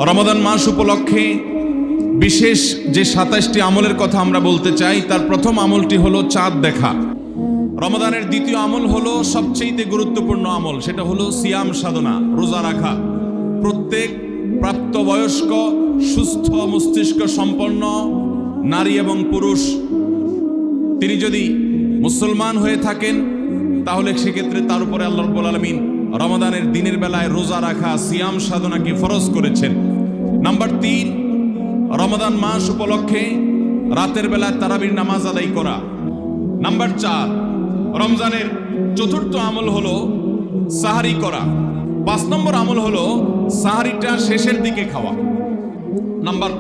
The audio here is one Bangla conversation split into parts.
রমাদান মাস উপলক্ষে বিশেষ যে ২৭টি আমলের কথা আমরা বলতে চাই, তার প্রথম আমলটি হলো চাঁদ দেখা। রমাদানের দ্বিতীয় আমল হলো সবচেয়ে গুরুত্বপূর্ণ আমল, সেটা হলো সিয়াম সাধনা, রোজা রাখা। প্রত্যেক প্রাপ্তবয়স্ক সুস্থ মস্তিষ্ক সম্পন্ন নারী এবং পুরুষ তিনি যদি মুসলমান হয়ে থাকেন, তাহলে সেক্ষেত্রে তার উপরে আল্লাহ রাব্বুল আলামিন রমাদানের দিনের বেলায় রোজা রাখা, সিয়াম সাধনাকে ফরজ করেছেন। নাম্বার ৩, রমাদান মাস উপলক্ষে রাতের বেলায় তারাবির নামাজ আদায় করা। নাম্বার ৪, রমজানের চতুর্থ আমল হলো সাহারি করা। ৫ নম্বর আমল হলো সাহারিটা শেষের দিকে খাওয়া। নাম্বার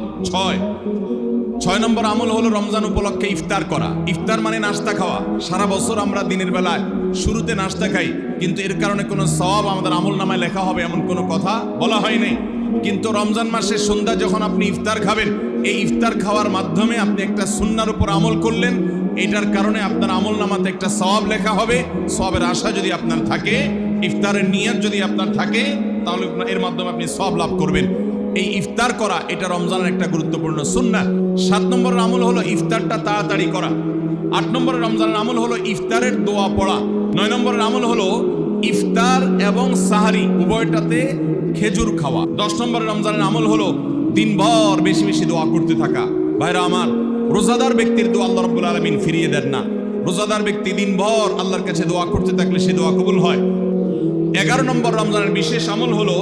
৬ নম্বর আমল হলো রমজান উপলক্ষে ইফতার করা। ইফতার মানে নাস্তা খাওয়া। সারা বছর আমরা দিনের বেলায় শুরুতে নাস্তা খাই, কিন্তু এর কারণে কোনো সওয়াব আমাদের আমল নামায় লেখা হবে এমন কোনো কথা বলা হয়নি। কিন্তু রমজান মাসের সন্ধ্যা যখন আপনি ইফতার খাবেন, এই ইফতার খাওয়ার মাধ্যমে আপনি একটা সুন্নাহর উপর আমল করলেন, এটার কারণে আপনার আমল নামাতে একটা সওয়াব লেখা হবে। সওয়াবের আশা যদি আপনার থাকে, ইফতারের নিয়ত যদি আপনার থাকে, তাহলে এর মাধ্যমে আপনি সওয়াব লাভ করবেন। এই ইফতার করা এটা রমজানের একটা গুরুত্বপূর্ণ সুন্নাহ। ৭ নম্বরের আমল হলো ইফতারটা তাড়াতাড়ি করা। ৮ নম্বরের রমজানের আমল হলো ইফতারের দোয়া পড়া। ৯ নম্বরের আমল হলো ইফতার এবং সাহারি উভয়টাতে খেজুর খাওয়া। ১০ নম্বরের রমজানের আমল হলো দিনভর বেশি বেশি দোয়া করতে থাকা। ভাইরা আমার, রোজাদার ব্যক্তির দোয়া আল্লাহ রাব্বুল আলামিন ফিরিয়ে দেন না। রোজাদার ব্যক্তি দিনভর আল্লাহর কাছে দোয়া করতে থাকলে সে দোয়া কবুল হয়। ১১ নম্বর রমজানের বিশেষ আমল হলো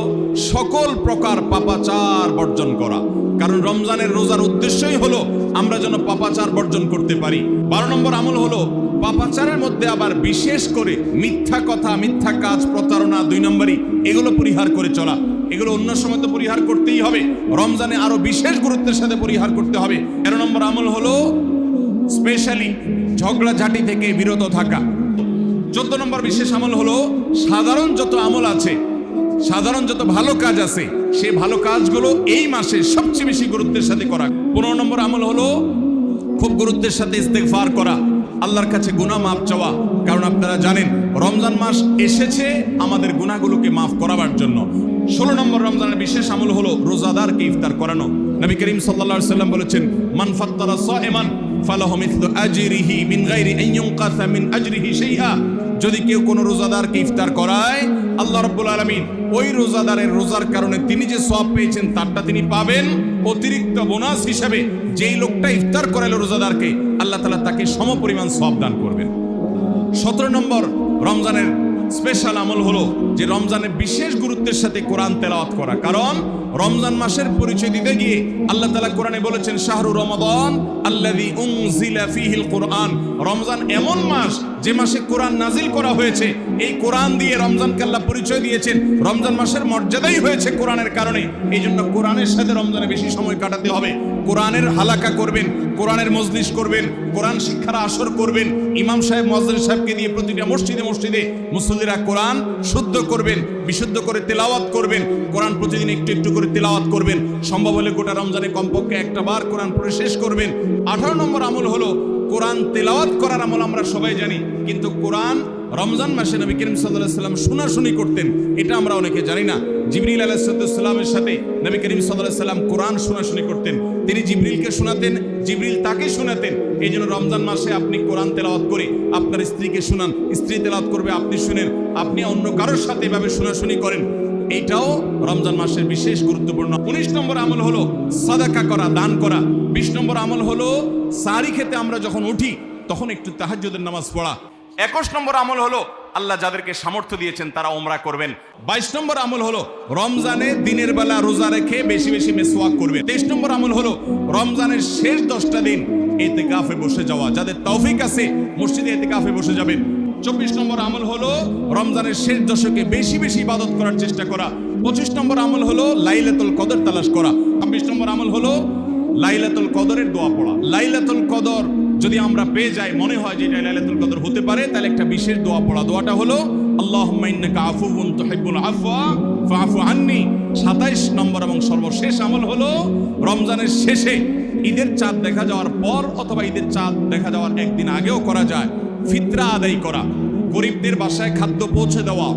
সকল প্রকার পাপাচার বর্জন করা। কারণ রমজানের রোজার উদ্দেশ্যই হলো আমরা যেন পাপাচার বর্জন করতে পারি। ১২ নম্বর আমল হলো পাপাচারের মধ্যে আবার বিশেষ করে মিথ্যা কথা, মিথ্যা কাজ, প্রতারণা ২ নম্বরই, এগুলো পরিহার করে চলা। এগুলো অন্য সময় তো পরিহার করতেই হবে, রমজানে আরো বিশেষ গুরুত্বের সাথে পরিহার করতে হবে। ১৩ নম্বর আমল হলো স্পেশালি ঝগড়াঝাটি থেকে বিরত থাকা। ১৪ নম্বর বিশেষ আমল হলো সাধারণ যত আমল আছে, সাধারণ যত ভালো কাজ আছে, সেই ভালো কাজগুলো এই মাসে সবচেয়ে বেশি গুরুত্বের সাথে করা। ১৫ নম্বর আমল হলো খুব গুরুত্বের সাথে ইস্তেগফার করা, আল্লাহর কাছে গুনাহ মাফ চাওয়া। কারণ আপনারা জানেন রমজান মাস এসেছে আমাদের গুনাহগুলোকে মাফ করাবার জন্য। ১৬ নম্বর রমজানের বিশেষ আমল হলো রোজাদারকে ইফতার করানো। নবী করিম সাল্লাল্লাহু আলাইহি ওয়াসাল্লাম বলেছেন, মান ফাত্তারা সাইমান ফালাহু মিথলু আজরিহি মিন গায়রি আন ইউনকাসা মিন আজরিহি শাইআ। যদি কেউ কোনো রোজাদারকে ইফতার করায়, আল্লাহ রাব্বুল আলামিন ওই রোজাদারের রোজার কারণে তিনি যে সওয়াব পেয়েছেন তারটা তিনি পাবেন। অতিরিক্ত বোনাস হিসেবে যেই লোকটা ইফতার করালো রোজাদারকে, আল্লাহ তাআলা তাকে সমপরিমাণ সওয়াব দান করবেন। ১৭ নম্বর রমজানের স্পেশাল আমল হলো যে রমজানের বিশেষ গুরুত্বের সাথে কোরআন তেলাওয়াত করা। কারণ রমজান মাসের পরিচয় দিতে গিয়ে আল্লাহ তাআলা কোরআনে বলেছেন, শাহরু রমাদান আল্লাযী উনজিলা ফীহিল কুরআন। রমজান এমন মাস যে মাসে কোরআন নাজিল করা হয়েছে। এই কোরআন দিয়ে রমজানকে আল্লাহ পরিচয় দিয়েছেন। রমজান মাসের মর্যাদাই হয়েছে কোরআনের কারণে। এই জন্য কোরআনের সাথে রমজানে বেশি সময় কাটাতে হবে। কোরআনের হালাকা করবেন, কোরআনের মজলিস করবেন, কোরআন শিক্ষার আসর করবেন। ইমাম সাহেব, মুয়াজ্জিন সাহেবকে দিয়ে প্রতিটা মসজিদে মসজিদে মুসল্লিরা কোরআন শুদ্ধ করবেন, বিশুদ্ধ করে তেলাওয়াত করবেন। কোরআন প্রতিদিন একটু একটু করে তেলাওয়াত করবেন। সম্ভব হলে গোটা রমজানে কমপক্ষে একটা বার কোরআন পড়ে শেষ করবেন। ১৮ নম্বর আমল হলো কোরআন তেলাওয়াত করার আমল। আমরা সবাই জানি, কিন্তু কোরআন রমজান মাসে নবী করিম সাল্লাল্লাহু আলাইহি ওয়াসাল্লাম শোনাশুনি করতেন, এটা আমরা অনেকে জানি না। জিবরিল আলাইহিস সালামের সাথে নবী করিম সাল্লাল্লাহু আলাইহি ওয়াসাল্লাম কোরআন শোনাশুনি করতেন। তিনি জিবরিলকে শোনাতেন, জিবরিল তাকে শোনাতেন। এই জন্য রমজান মাসে আপনি কোরআন তেলাওয়াত করে আপনার স্ত্রীকে শোনান, স্ত্রী তেলাওয়াত করবে, আপনি শুনেন, আপনি অন্য কারোর সাথে এভাবে শোনাশুনি করেন। এইটাও রমজান মাসের বিশেষ গুরুত্বপূর্ণ। ১৯ নম্বর আমল হলো সাদাকা করা, দান করা। ২০ নম্বর আমল হলো সাহরি খেতে আমরা যখন উঠি তখন একটু তাহাজ্জুদের নামাজ পড়া। ২১ নম্বর আমল হলো আল্লাহ যাদেরকে সামর্থ্য দিয়েছেন তারা উমরা করবেন। ২২ নম্বর আমল হলো রমজানে দিনের বেলা রোজা রেখে বেশি বেশি মিসওয়াক করবেন। ২৩ নম্বর আমল হলো রমজানের শেষ 10টা দিন ইতিকাফে বসে যাওয়া। যাদের তৌফিক আছে মসজিদে ইতিকাফে বসে যাবেন। ২৪ নম্বর আমল হলো রমজানের শেষ দশকে বেশি বেশি ইবাদত করার চেষ্টা করা। ২৫ নম্বর আমল হলো লাইলাতুল কদর তালাশ করা। ২৬ নম্বর আমল হলো লাইলাতুল কদরের দোয়া পড়া। লাইলাতুল কদর যদি আমরা পেয়ে যাই, মনে হয় যে এটা লাইলাতুল কদর হতে পারে, তাহলে একটা বিশেষ দোয়া পড়া। দোয়াটা হলো আল্লাহুম্মা ইন্নাকা আফুউন তুহিব্বুল আফওয়া ফাআফু আন্নি। ২৭ নম্বর এবং সর্বশেষ আমল হলো রমজানের শেষে ঈদের চাঁদ দেখা যাওয়ার পর অথবা ঈদের চাঁদ দেখা যাওয়ার একদিন আগেও করা যায় ফিতরা আদায় করা, গরিবদের বাসায় খাদ্য পৌঁছে দেওয়া।